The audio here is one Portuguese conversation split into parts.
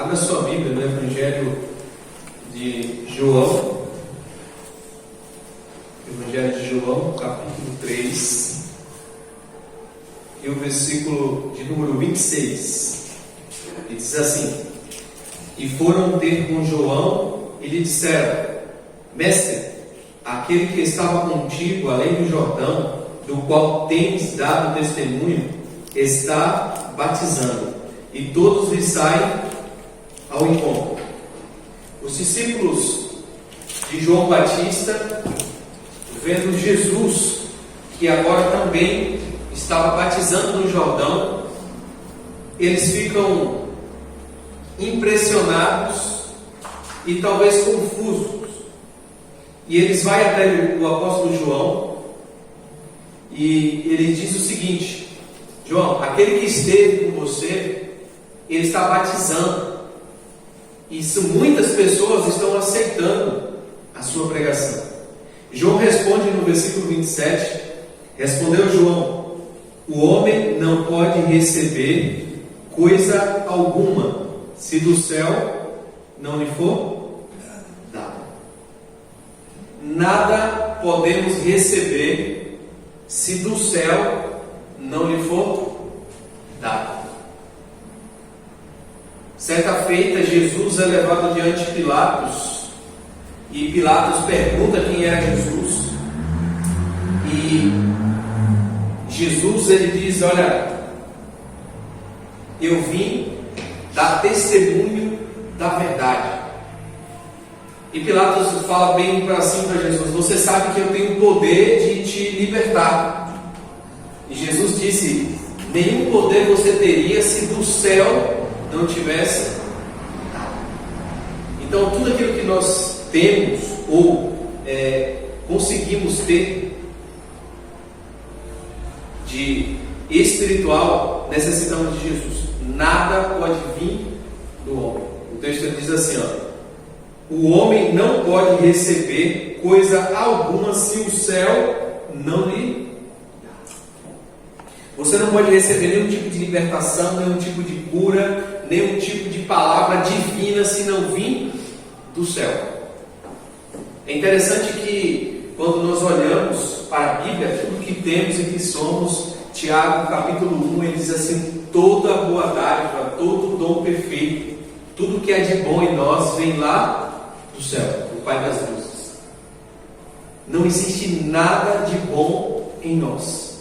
Abra sua Bíblia no Evangelho de João. Evangelho de João, capítulo 3. E o versículo de número 26. Ele diz assim: E foram ter com João e lhe disseram: Mestre, aquele que estava contigo além do Jordão, do qual tens dado testemunho, está batizando, e todos lhe saem ao encontro. Os discípulos de João Batista, vendo Jesus, que agora também estava batizando no Jordão, eles ficam impressionados e talvez confusos. E eles vão até o apóstolo João e ele diz o seguinte: João, aquele que esteve com você, ele está batizando. Isso, muitas pessoas estão aceitando a sua pregação. João responde no versículo 27, respondeu João: o homem não pode receber coisa alguma, se do céu não lhe for dado. Nada podemos receber, se do céu não lhe for dado. Certa feita, Jesus é levado diante de Pilatos, e Pilatos pergunta quem era Jesus, e Jesus ele diz: olha, eu vim dar testemunho da verdade. E Pilatos fala bem para cima para Jesus: você sabe que eu tenho o poder de te libertar. E Jesus disse: nenhum poder você teria se do céu não tivesse. Então tudo aquilo que nós temos ou conseguimos ter de espiritual, necessitamos de Jesus. Nada pode vir do homem. O texto diz assim, o homem não pode receber coisa alguma se o céu não lhe dá. Você não pode receber nenhum tipo de libertação, nenhum tipo de cura, nenhum tipo de palavra divina se não vir do céu. É interessante que quando nós olhamos para a Bíblia, tudo que temos e que somos, Tiago capítulo 1, ele diz assim: toda boa dádiva, todo dom perfeito, tudo que é de bom em nós vem lá do céu, do Pai das luzes. Não existe nada de bom em nós.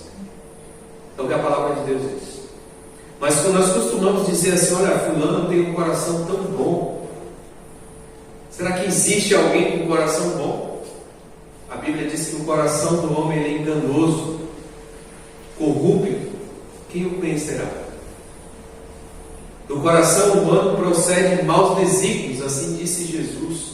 É o que a palavra de Deus diz. Mas quando nós costumamos dizer assim: olha, fulano tem um coração tão bom. Será que existe alguém com um coração bom? A Bíblia diz que o coração do homem é enganoso, corrupto. Quem o conhecerá? Do coração humano procede maus desígnios, assim disse Jesus.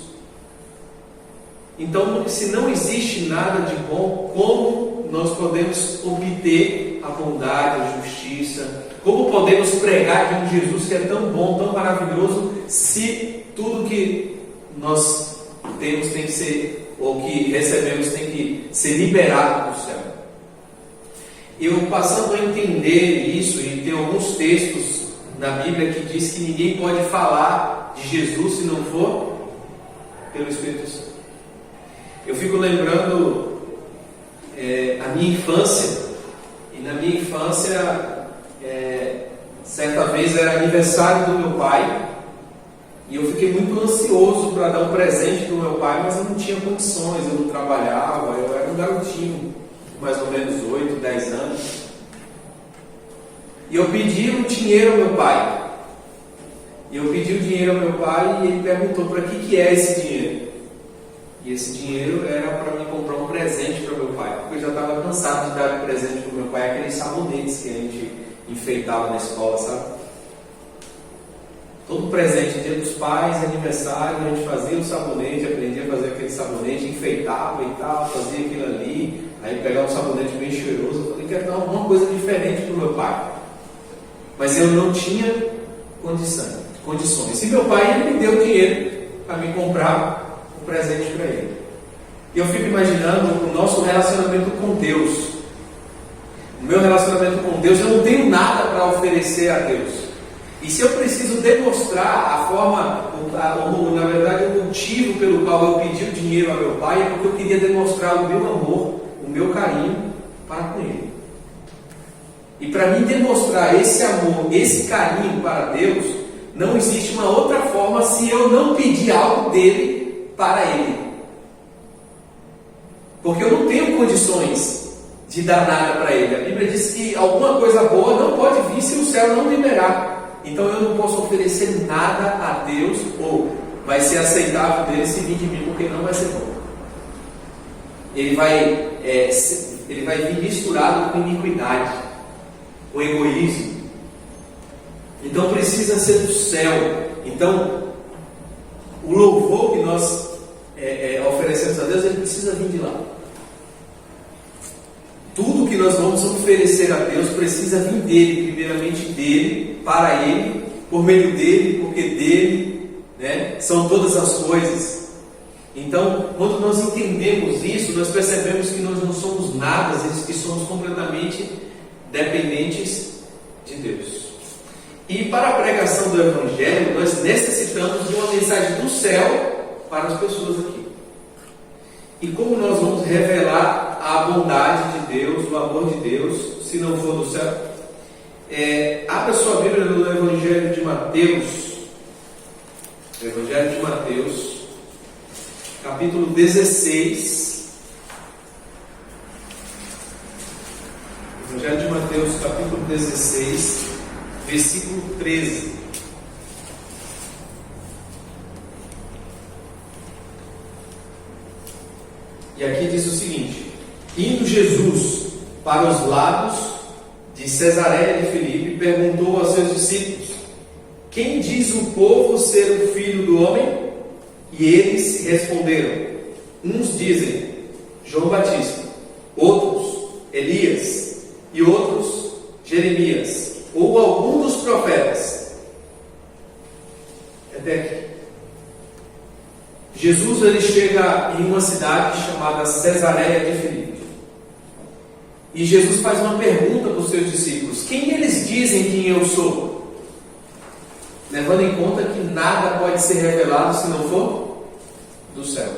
Então, se não existe nada de bom, como nós podemos obter a bondade, a justiça? Como podemos pregar de um Jesus que é tão bom, tão maravilhoso, se tudo que nós temos tem que ser, ou que recebemos tem que ser liberado do céu? Eu passando a entender isso, e tem alguns textos na Bíblia que diz que ninguém pode falar de Jesus se não for pelo Espírito Santo. Eu fico lembrando a minha infância, e na minha infância certa vez era aniversário do meu pai, e eu fiquei muito ansioso para dar um presente para o meu pai, mas eu não tinha condições, eu não trabalhava, eu era um garotinho, mais ou menos 8, 10 anos, e eu pedi um dinheiro ao meu pai, e ele perguntou: para que é esse dinheiro? E esse dinheiro era para me comprar um presente para o meu pai, porque eu já estava cansado de dar um presente para o meu pai, aqueles sabonetes que a gente enfeitava na escola, sabe? Todo presente, dia dos pais, aniversário, a gente fazia o sabonete, aprendia a fazer aquele sabonete, enfeitava e tal, fazia aquilo ali, aí pegava um sabonete bem cheiroso. Eu falei: quero dar alguma coisa diferente para o meu pai, mas eu não tinha condições. E meu pai, ele me deu dinheiro para me comprar um presente para ele. E eu fico imaginando o nosso relacionamento com Deus. O meu relacionamento com Deus, eu não tenho nada para oferecer a Deus. E se eu preciso demonstrar a na verdade, o motivo pelo qual eu pedi o dinheiro a meu pai é porque eu queria demonstrar o meu amor, o meu carinho para com ele. E para mim demonstrar esse amor, esse carinho para Deus, não existe uma outra forma se eu não pedir algo dele para ele. Porque eu não tenho condições de dar nada para ele. A Bíblia diz que alguma coisa boa não pode vir se o céu não liberar. Então eu não posso oferecer nada a Deus, ou vai ser aceitável dele se vir de mim, porque não vai ser bom. Ele vai vir misturado com iniquidade, com egoísmo. Então precisa ser do céu. Então o louvor que nós oferecemos a Deus, ele precisa vir de lá. Tudo que nós vamos oferecer a Deus precisa vir dele, primeiramente dele, para ele, por meio dele, porque dele, né, são todas as coisas. Então, quando nós entendemos isso, nós percebemos que nós não somos nada, que somos completamente dependentes de Deus. E para a pregação do Evangelho, nós necessitamos de uma mensagem do céu para as pessoas aqui. E como nós vamos revelar a bondade de Deus, o amor de Deus, se não for do céu? Abra sua Bíblia no Evangelho de Mateus. Evangelho de Mateus, capítulo 16. Evangelho de Mateus, capítulo 16, versículo 13. E aqui diz o seguinte: indo Jesus para os lados de Cesareia de Filipe, perguntou aos seus discípulos: quem diz o povo ser o Filho do Homem? E eles responderam: uns dizem João Batista, outros Elias, e outros Jeremias, ou algum dos profetas. Até aqui. Jesus ele chega em uma cidade chamada Cesareia de Filipe. E Jesus faz uma pergunta para os seus discípulos: quem eles dizem que eu sou? Levando em conta que nada pode ser revelado se não for do céu.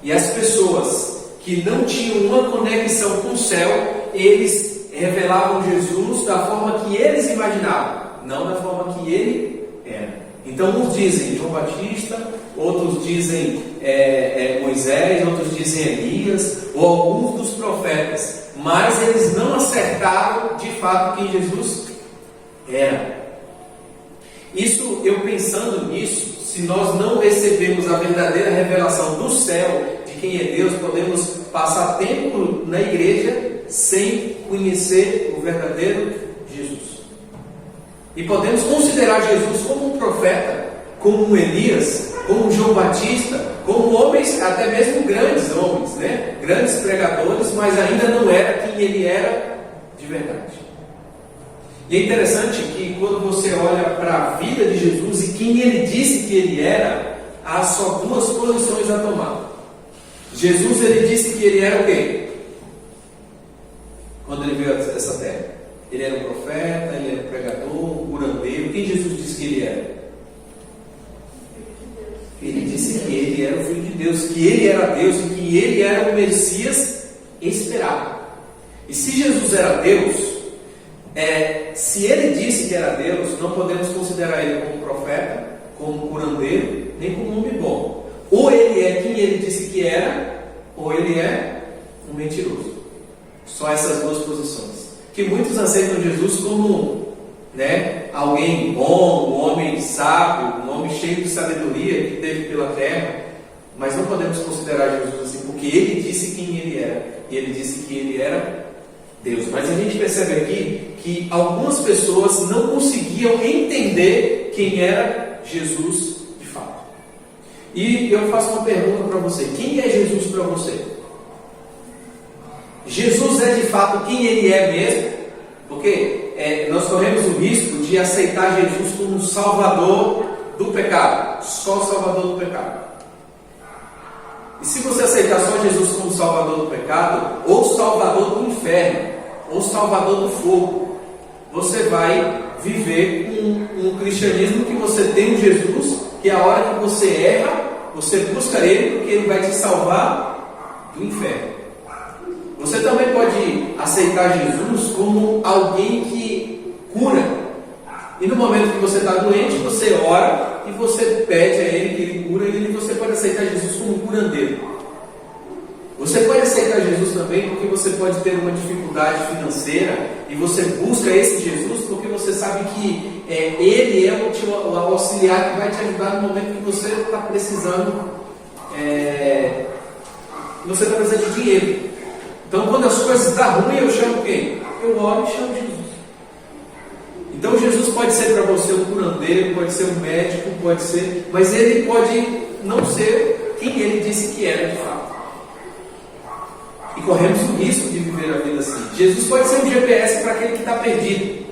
E as pessoas que não tinham uma conexão com o céu, eles revelavam Jesus da forma que eles imaginavam, não da forma que ele era. Então uns dizem João Batista, outros dizem Moisés, outros dizem Elias, ou alguns dos profetas, mas eles não acertaram de fato quem Jesus era. Isso, eu pensando nisso, se nós não recebemos a verdadeira revelação do céu de quem é Deus, podemos passar tempo na igreja sem conhecer o verdadeiro Jesus. E podemos considerar Jesus como um profeta, como um Elias, como um João Batista, como homens, até mesmo grandes homens, né? Grandes pregadores, mas ainda não era quem ele era de verdade. E é interessante que quando você olha para a vida de Jesus e quem ele disse que ele era, há só duas posições a tomar. Jesus ele disse que ele era o quê? Quando ele veio a essa terra, ele era um profeta, ele era um pregador, um curandeiro. Quem Jesus disse que ele era? Ele disse que ele era o Filho de Deus, que ele era Deus e que ele era o Messias esperado. E se Jesus era Deus, se ele disse que era Deus, não podemos considerar ele como profeta, como curandeiro, nem como um homem bom. Ou ele é quem ele disse que era, ou ele é um mentiroso. Só essas duas posições. Que muitos aceitam Jesus como alguém bom, um homem sábio, um homem cheio de sabedoria que teve pela terra, mas não podemos considerar Jesus assim, porque ele disse quem ele era, e ele disse que ele era Deus. Mas a gente percebe aqui que algumas pessoas não conseguiam entender quem era Jesus de fato. E eu faço uma pergunta para você: quem é Jesus para você? Jesus é de fato quem ele é mesmo? Porque nós corremos o risco de aceitar Jesus como um salvador do pecado, só salvador do pecado. E se você aceitar só Jesus como salvador do pecado, ou salvador do inferno, ou salvador do fogo, você vai viver um cristianismo que você tem um Jesus, que a hora que você erra, você busca Ele, porque Ele vai te salvar do inferno. Você também pode aceitar Jesus como alguém que cura. E no momento que você está doente, você ora e você pede a Ele que Ele cura, e você pode aceitar Jesus como curandeiro. Você pode aceitar Jesus também porque você pode ter uma dificuldade financeira e você busca esse Jesus porque você sabe que Ele é o auxiliar que vai te ajudar no momento que você está precisando, você está precisando de dinheiro. Então, quando as coisas estão ruins, eu chamo quem? Eu oro e chamo Jesus. Então, Jesus pode ser para você um curandeiro, pode ser um médico, pode ser, mas Ele pode não ser quem Ele disse que era de fato. E corremos o risco de viver a vida assim. Jesus pode ser um GPS para aquele que está perdido.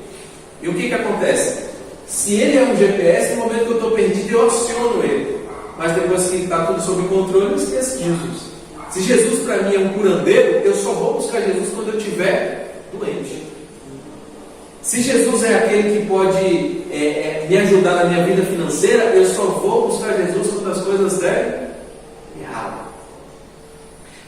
E o que acontece? Se Ele é um GPS, no momento que eu estou perdido, eu aciono Ele. Mas depois que está tudo sob controle, eu esqueço de Jesus. Se Jesus para mim é um curandeiro, eu só vou buscar Jesus quando eu estiver doente. Se Jesus é aquele que pode me ajudar na minha vida financeira, eu só vou buscar Jesus quando as coisas derem errado.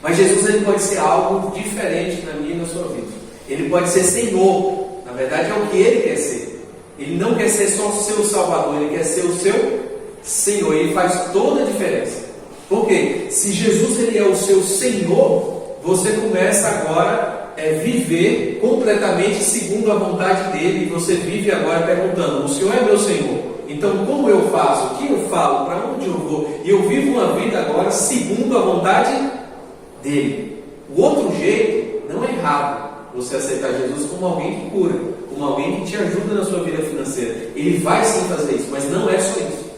Mas Jesus, ele pode ser algo diferente na minha e na sua vida. Ele pode ser Senhor. Na verdade é o que Ele quer ser. Ele não quer ser só o seu Salvador, Ele quer ser o seu Senhor. E Ele faz toda a diferença. Por quê? Se Jesus ele é o seu Senhor, você começa agora a viver completamente segundo a vontade dEle. E você vive agora perguntando: o Senhor é meu Senhor, então como eu faço? O que eu falo? Para onde eu vou? E eu vivo uma vida agora segundo a vontade dEle. O outro jeito não é errado. Você aceitar Jesus como alguém que cura, como alguém que te ajuda na sua vida financeira. Ele vai sim fazer isso, mas não é só isso.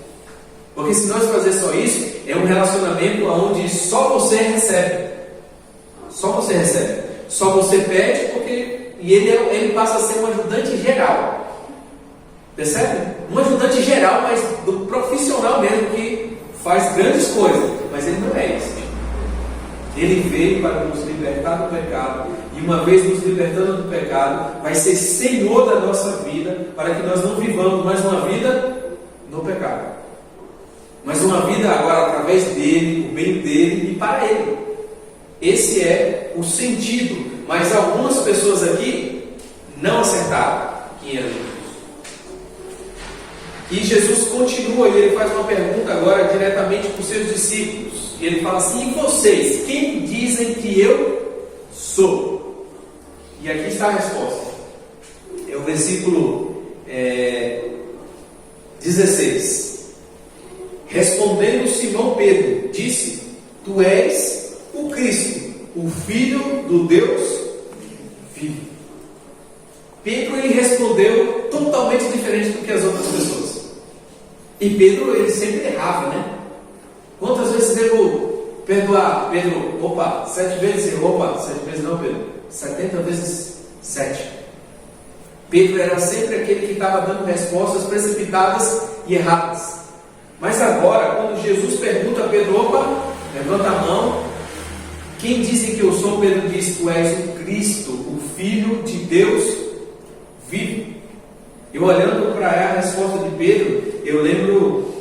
Porque se nós fazer só isso, é um relacionamento onde só você recebe. Só você recebe. Só você pede, e ele passa a ser um ajudante geral. Percebe? Um ajudante geral, mas do profissional mesmo, que faz grandes coisas. Mas ele não é isso. Ele veio para nos libertar do pecado. E uma vez nos libertando do pecado, vai ser Senhor da nossa vida, para que nós não vivamos mais uma vida no pecado, mas uma vida agora através dele, o bem dele e para ele. Esse é o sentido. Mas algumas pessoas aqui não acertaram quem era Jesus. E Jesus continua e ele faz uma pergunta agora diretamente para os seus discípulos. E ele fala assim: e vocês, quem dizem que eu sou? E aqui está a resposta. É o versículo 16. Respondendo Simão Pedro, disse: tu és o Cristo, o Filho do Deus vivo. Pedro ele respondeu totalmente diferente do que as outras pessoas. E Pedro ele sempre errava, né? Quantas vezes devo perdoar? Pedro, 7 vezes. 7 vezes não, Pedro. 70 vezes 7. Pedro era sempre aquele que estava dando respostas precipitadas e erradas. Mas agora, quando Jesus pergunta a Pedro: levanta a mão. Quem dizem que eu sou? Pedro diz: tu és o Cristo, o Filho de Deus vivo. Eu olhando para a resposta de Pedro, eu lembro,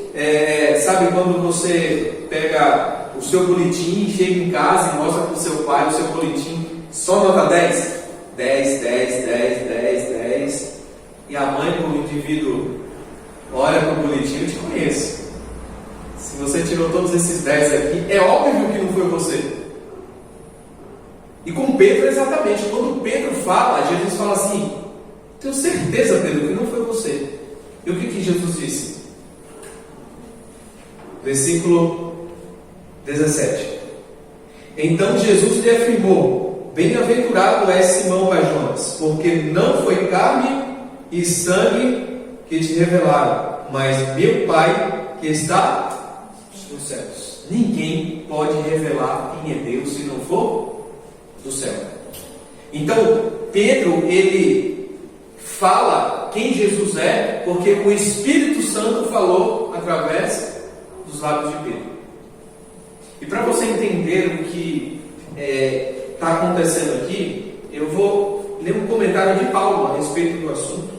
sabe quando você pega o seu boletim, chega em casa e mostra para o seu pai o seu boletim, só nota 10? 10, 10, 10, 10, 10. E a mãe do indivíduo olha para o boletim: eu te conheço. Se você tirou todos esses 10 aqui, é óbvio que não foi você. E com Pedro exatamente. Quando Pedro fala, Jesus fala assim: tenho certeza, Pedro, que não foi você. E o que Jesus disse? Versículo 17. Então Jesus lhe afirmou: bem-aventurado és Simão Bar-Jonas, porque não foi carne e sangue que te revelaram, mas meu Pai que está nos céus. Ninguém pode revelar quem é Deus se não for do céu. Então Pedro ele fala quem Jesus é porque o Espírito Santo falou através dos lábios de Pedro. E para você entender o que está acontecendo aqui, eu vou ler um comentário de Paulo a respeito do assunto.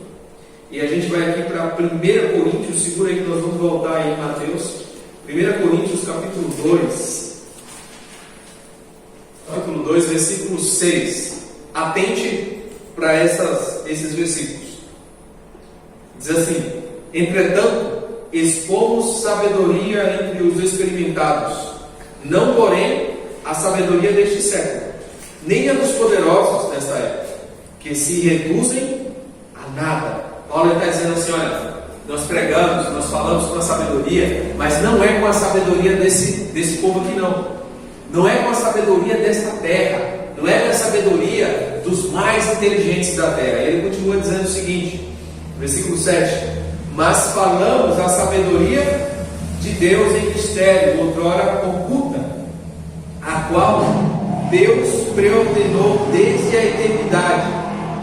E a gente vai aqui para 1 Coríntios, segura aí que nós vamos voltar aí em Mateus. 1 Coríntios capítulo 2. Capítulo 2, versículo 6. Atente para esses versículos. Diz assim: entretanto, expomos sabedoria entre os experimentados, não porém a sabedoria deste século, nem a dos poderosos desta época, que se reduzem a nada. Paulo está dizendo assim: olha, nós pregamos, nós falamos com a sabedoria, mas não é com a sabedoria desse povo aqui não. Não é com a sabedoria desta terra, não é com a sabedoria dos mais inteligentes da terra. Ele continua dizendo o seguinte, versículo 7: mas falamos a sabedoria de Deus em mistério, outrora oculta, a qual Deus preordenou desde a eternidade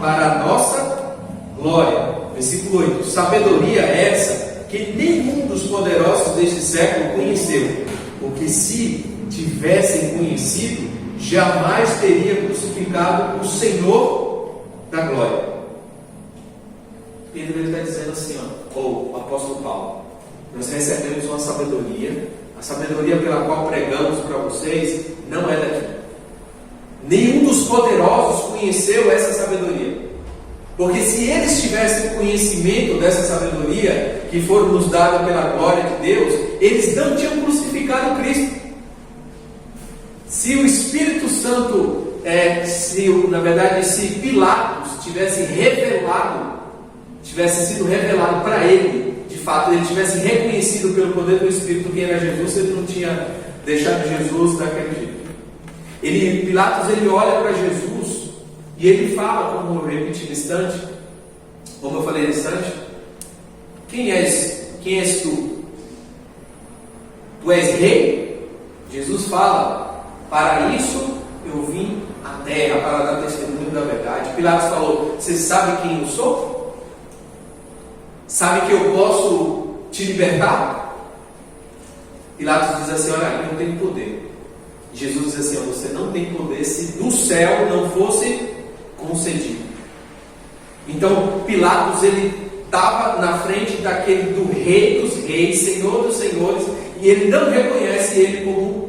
para a nossa glória. Versículo 8: sabedoria essa que nenhum dos poderosos deste século conheceu, porque se tivessem conhecido, jamais teria crucificado o Senhor da glória. Pedro está dizendo assim, ou o apóstolo Paulo: nós recebemos uma sabedoria, a sabedoria pela qual pregamos para vocês não é daqui. Nenhum dos poderosos conheceu essa sabedoria. Porque se eles tivessem conhecimento dessa sabedoria que foi nos dada pela glória de Deus, eles não tinham crucificado Cristo. Se o Espírito Santo, se Pilatos tivesse sido revelado para ele, de fato ele tivesse reconhecido pelo poder do Espírito quem era Jesus, ele não tinha deixado Jesus daquele jeito. Pilatos olha para Jesus e ele fala, como eu repeti no instante, como eu falei no instante: quem és tu? Tu és rei? Jesus fala: para isso eu vim à terra, para dar testemunho da verdade. Pilatos falou: você sabe quem eu sou? Sabe que eu posso te libertar? Pilatos diz assim: olha, eu não tenho poder. Jesus diz assim: você não tem poder se do céu não fosse concedido. Então Pilatos estava na frente do rei dos reis, senhor dos senhores, e ele não reconhece ele como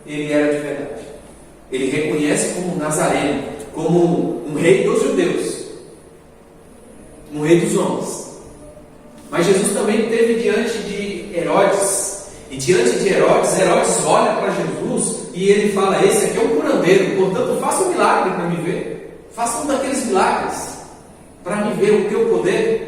ele era de verdade. Ele reconhece como Nazareno, como um rei dos judeus, um rei dos homens. Mas Jesus também esteve diante de Herodes, e diante de Herodes olha para Jesus e ele fala: esse aqui é um curandeiro, portanto faça um milagre para me ver. Faça um daqueles milagres para me ver o teu poder.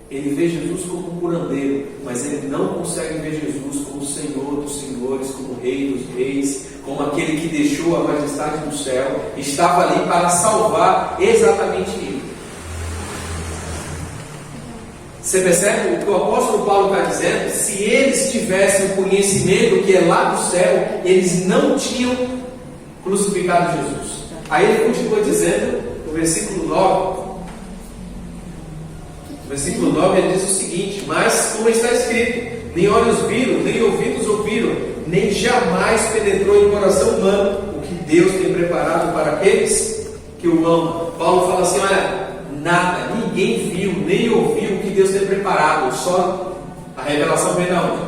Ele vê Jesus como um curandeiro, mas ele não consegue ver Jesus como o Senhor dos senhores, como o Rei dos reis, como aquele que deixou a majestade do céu, estava ali para salvar exatamente ele. Você percebe o que o apóstolo Paulo está dizendo? Se eles tivessem o conhecimento que é lá do céu, eles não tinham crucificado Jesus. Aí ele continua dizendo, no versículo 9, versículo 9 ele diz o seguinte: mas como está escrito, nem olhos viram, nem ouvidos ouviram, nem jamais penetrou em coração humano o que Deus tem preparado para aqueles que o amam. Paulo fala assim: olha, nada, ninguém viu, nem ouviu o que Deus tem preparado, só a revelação vem da onde?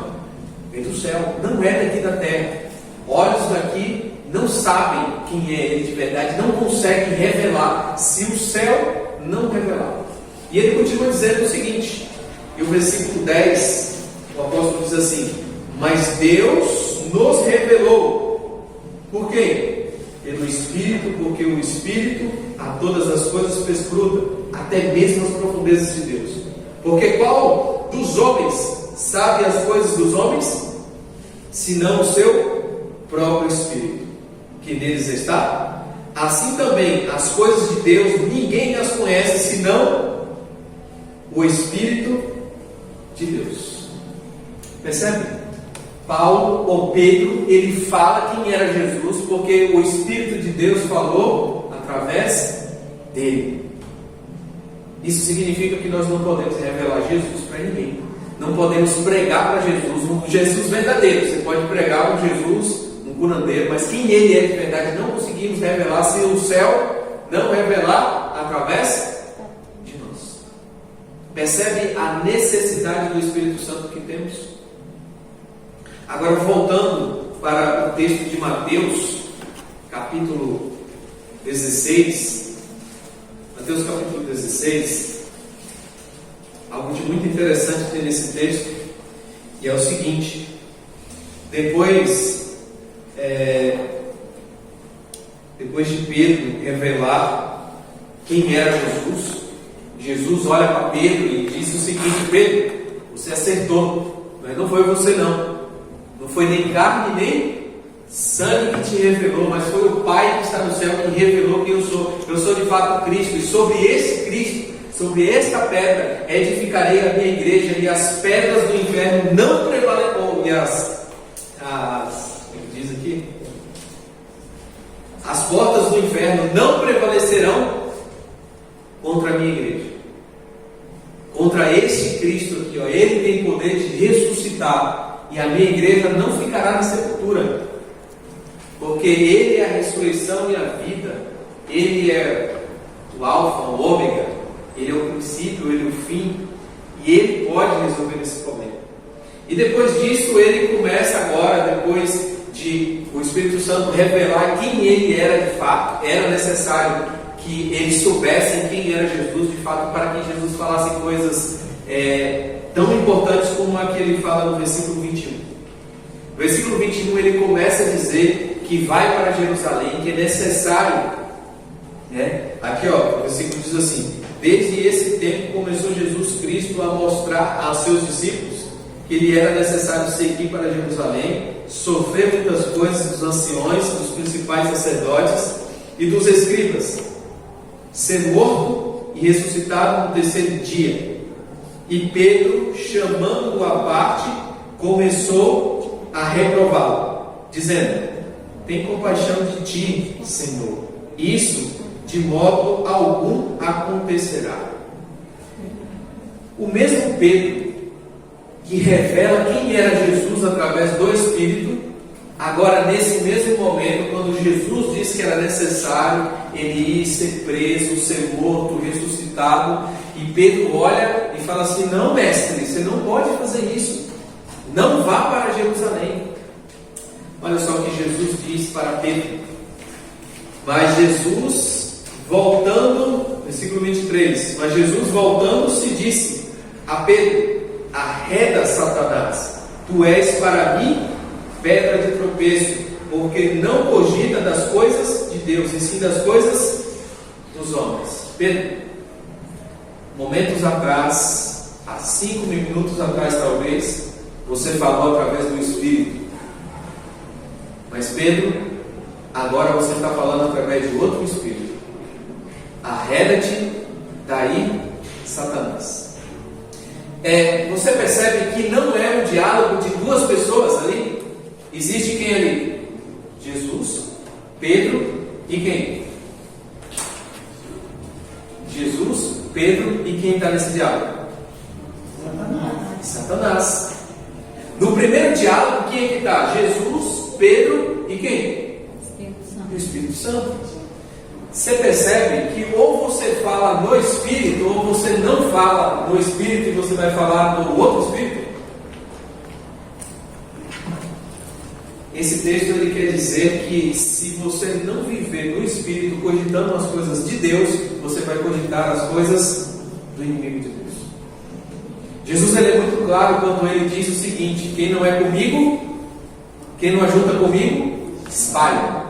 Vem do céu, não é daqui da terra. Olhos daqui não sabem quem é ele de verdade, não conseguem revelar, se o céu não revelar. E ele continua dizendo o seguinte, e o versículo 10, o apóstolo diz assim: mas Deus nos revelou. Por quê? Pelo Espírito, porque o Espírito a todas as coisas perscruta, até mesmo as profundezas de Deus. Porque qual dos homens sabe as coisas dos homens, senão o seu próprio Espírito que neles está? Assim também as coisas de Deus ninguém as conhece senão o Espírito de Deus. Percebe? Paulo ou Pedro, ele fala quem era Jesus porque o Espírito de Deus falou através dele. Isso significa que nós não podemos revelar Jesus para ninguém. Não podemos pregar para Jesus um Jesus verdadeiro. Você pode pregar um Jesus, um curandeiro, mas quem ele é de verdade não conseguimos revelar se o céu não revelar através de nós. Percebe a necessidade do Espírito Santo que temos? Agora, voltando para o texto de Mateus, capítulo 16. Mateus, capítulo 16. Algo de muito interessante tem nesse texto, e é o seguinte: depois de Pedro revelar quem era Jesus olha para Pedro e diz o seguinte: Pedro, você acertou, mas não foi você não foi nem carne nem sangue que te revelou, mas foi o Pai que está no céu que revelou quem eu sou de fato Cristo, e sobre esse Cristo, sobre esta pedra edificarei a minha igreja, e as pedras do inferno não prevalecerão, e diz aqui, as portas do inferno não prevalecerão contra a minha igreja, contra este Cristo aqui, ó. Ele tem poder de ressuscitar, e a minha igreja não ficará na sepultura, porque Ele é a ressurreição e a vida, Ele é o alfa, o ômega, Ele é o princípio, Ele é o fim, e Ele pode resolver esse problema. E depois disso, Ele começa agora, depois de o Espírito Santo revelar quem Ele era de fato, era necessário que eles soubessem quem era Jesus de fato, para que Jesus falasse coisas tão importantes como a que ele fala no versículo 21. No versículo 21 ele começa a dizer que vai para Jerusalém, que é necessário, aqui ó, o versículo diz assim: desde esse tempo começou Jesus Cristo a mostrar aos seus discípulos que lhe era necessário seguir para Jerusalém, sofrer muitas coisas dos anciões, dos principais sacerdotes e dos escribas, ser morto e ressuscitado no terceiro dia. E Pedro, chamando-o à parte, começou a reprová-lo, dizendo: tem compaixão de ti, Senhor, isso de modo algum acontecerá. O mesmo Pedro que revela quem era Jesus através do Espírito, agora nesse mesmo momento, quando Jesus disse que era necessário ele ir ser preso, ser morto, ressuscitado, e Pedro olha e fala assim: não, mestre, você não pode fazer isso, não vá para Jerusalém. Olha só o que Jesus diz para Pedro. Mas Jesus, voltando, versículo 23, mas Jesus voltando-se disse a Pedro: arreda, Satanás, tu és para mim pedra de tropeço, porque não cogita das coisas de Deus, e sim das coisas dos homens. Pedro, momentos atrás, há 5 minutos atrás talvez, você falou através do Espírito. Mas Pedro, agora você está falando através de outro Espírito. Arreda-te daí, Satanás. Você percebe que não é um diálogo de duas pessoas ali. Existe quem ali? Jesus, Pedro e quem? Jesus, Pedro e quem está nesse diálogo? Satanás. No primeiro diálogo, quem é que está? Jesus, Pedro e quem? O Espírito Santo. Você percebe que ou você fala no Espírito, ou você não fala no Espírito e você vai falar no outro Espírito? Esse texto ele quer dizer que se você não viver no Espírito cogitando as coisas de Deus, você vai cogitar as coisas do inimigo de Deus. Jesus ele é muito claro quando ele diz o seguinte: quem não é comigo, quem não ajunta comigo, espalha.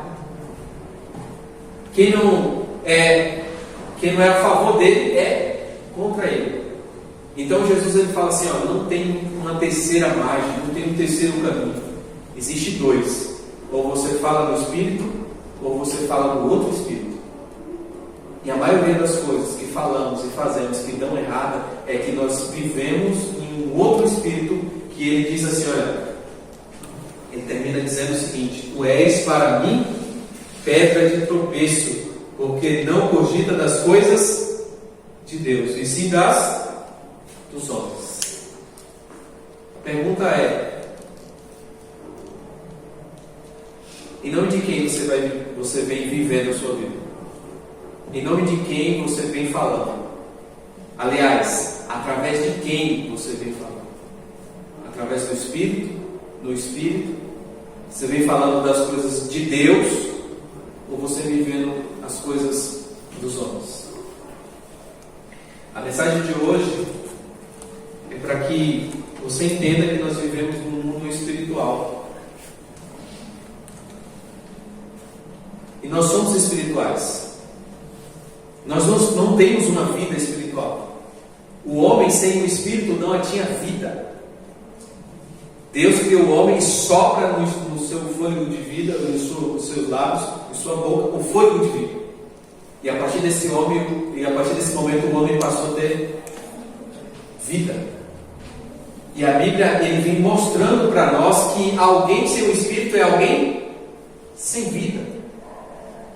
Quem não é a favor dele é contra ele. Então Jesus ele fala assim: não tem uma terceira margem, não tem um terceiro caminho. Existe dois. Ou você fala no Espírito, ou você fala no outro Espírito. E a maioria das coisas que falamos e fazemos que dão errada é que nós vivemos em um outro Espírito, que ele diz assim, ele termina dizendo o seguinte: tu és para mim pedra de tropeço, porque não cogita das coisas de Deus, e sim dos homens. A pergunta é: em nome de quem você vem vivendo a sua vida? Em nome de quem você vem falando? Aliás, através de quem você vem falando? Através do Espírito? No Espírito? Você vem falando das coisas de Deus? Ou você vem vendo as coisas dos homens? A mensagem de hoje é para que você entenda que nós vivemos num mundo espiritual. E nós somos espirituais. Nós não temos uma vida espiritual. O homem sem o Espírito não tinha vida. Deus criou o homem e sopra no seu fôlego de vida, nos seus lábios, em sua boca, o fôlego de vida. E a partir desse momento o homem passou a ter vida. E a Bíblia ele vem mostrando para nós que alguém sem o Espírito é alguém sem vida.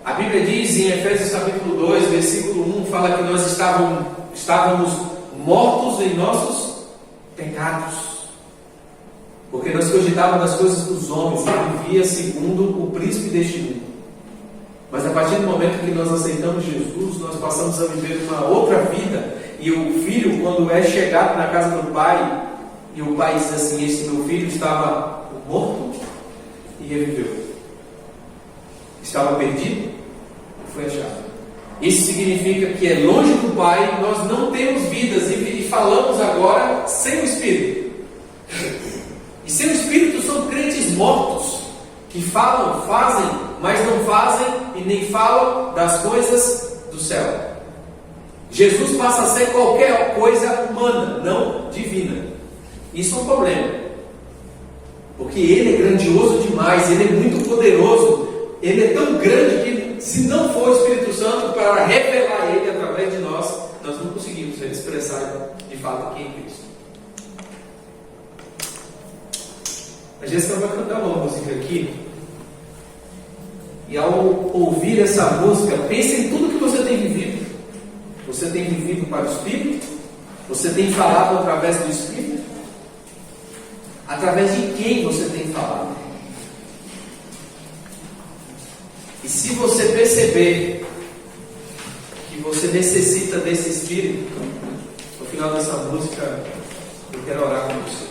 A Bíblia diz em Efésios capítulo 2, versículo 1, fala que nós estávamos mortos em nossos pecados. Porque nós cogitávamos das coisas dos homens, que vivia segundo o príncipe deste mundo. Mas a partir do momento que nós aceitamos Jesus, nós passamos a viver uma outra vida. E o filho, quando é chegado na casa do pai, e o pai diz assim: este meu filho estava morto e reviveu. Estava perdido e foi achado. Isso significa que é longe do pai, nós não temos vidas e falamos agora sem o Espírito. E sem o Espírito são crentes mortos, que falam, fazem, mas não fazem e nem falam das coisas do céu. Jesus passa a ser qualquer coisa humana, não divina. Isso é um problema, porque Ele é grandioso demais, Ele é muito poderoso, Ele é tão grande que se não for o Espírito Santo para revelar Ele através de nós não conseguimos expressar de fato quem é Cristo. A Jéssica vai cantar uma música aqui, e ao ouvir essa música, pense em tudo que você tem vivido. Você tem vivido para o Espírito? Você tem falado através do Espírito? Através de quem você tem falado? E se você perceber que você necessita desse Espírito, no final dessa música eu quero orar com você.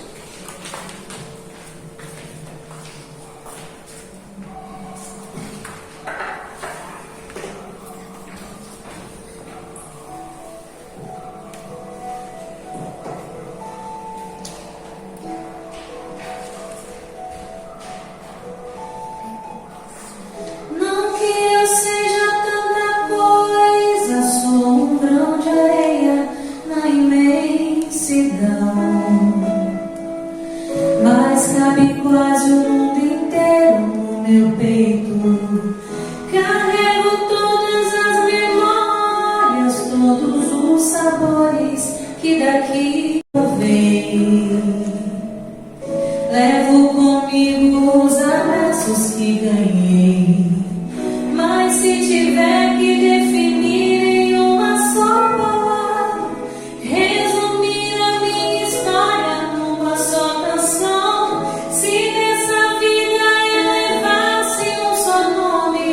Se nessa vida elevasse um só nome,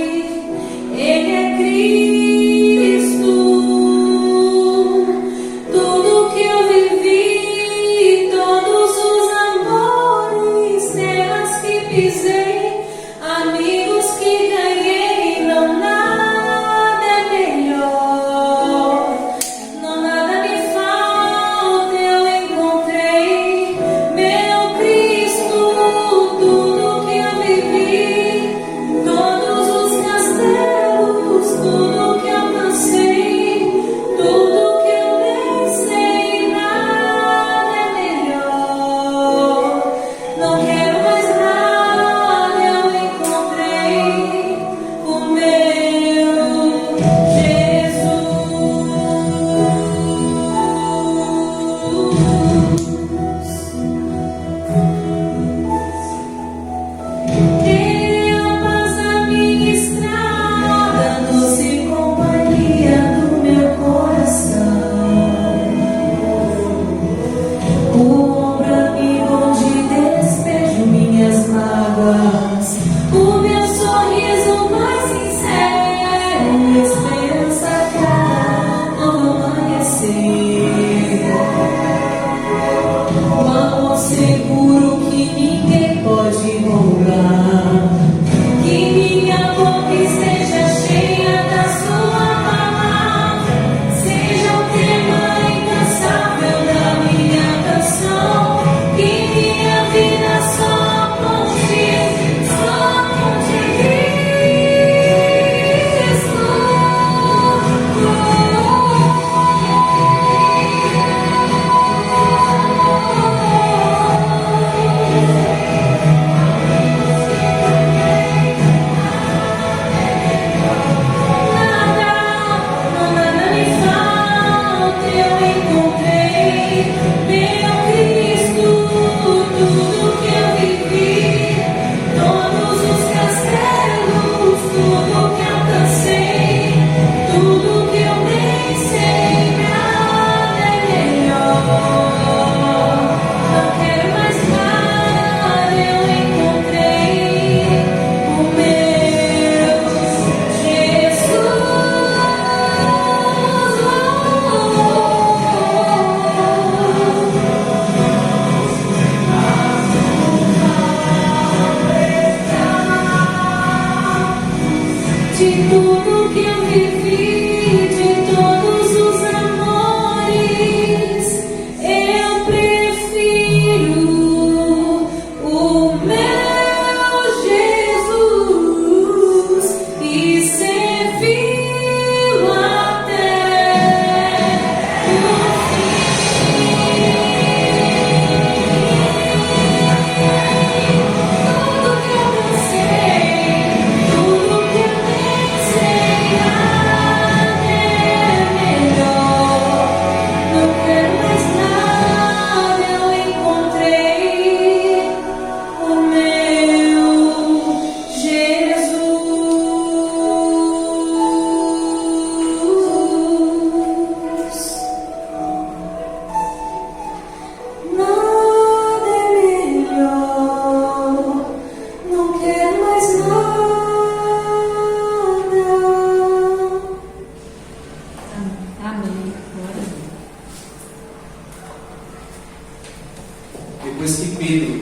Pedro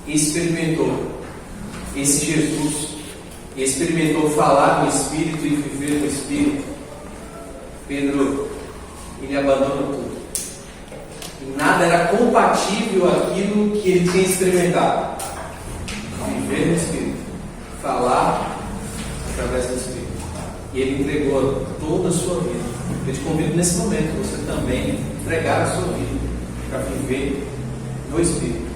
experimentou esse Jesus, experimentou falar no Espírito e viver no Espírito, Pedro, ele abandonou tudo. E nada era compatível àquilo que ele tinha experimentado. Viver no Espírito, falar através do Espírito. E ele entregou toda a sua vida. Eu te convido nesse momento, você também entregar a sua vida para viver no Espírito.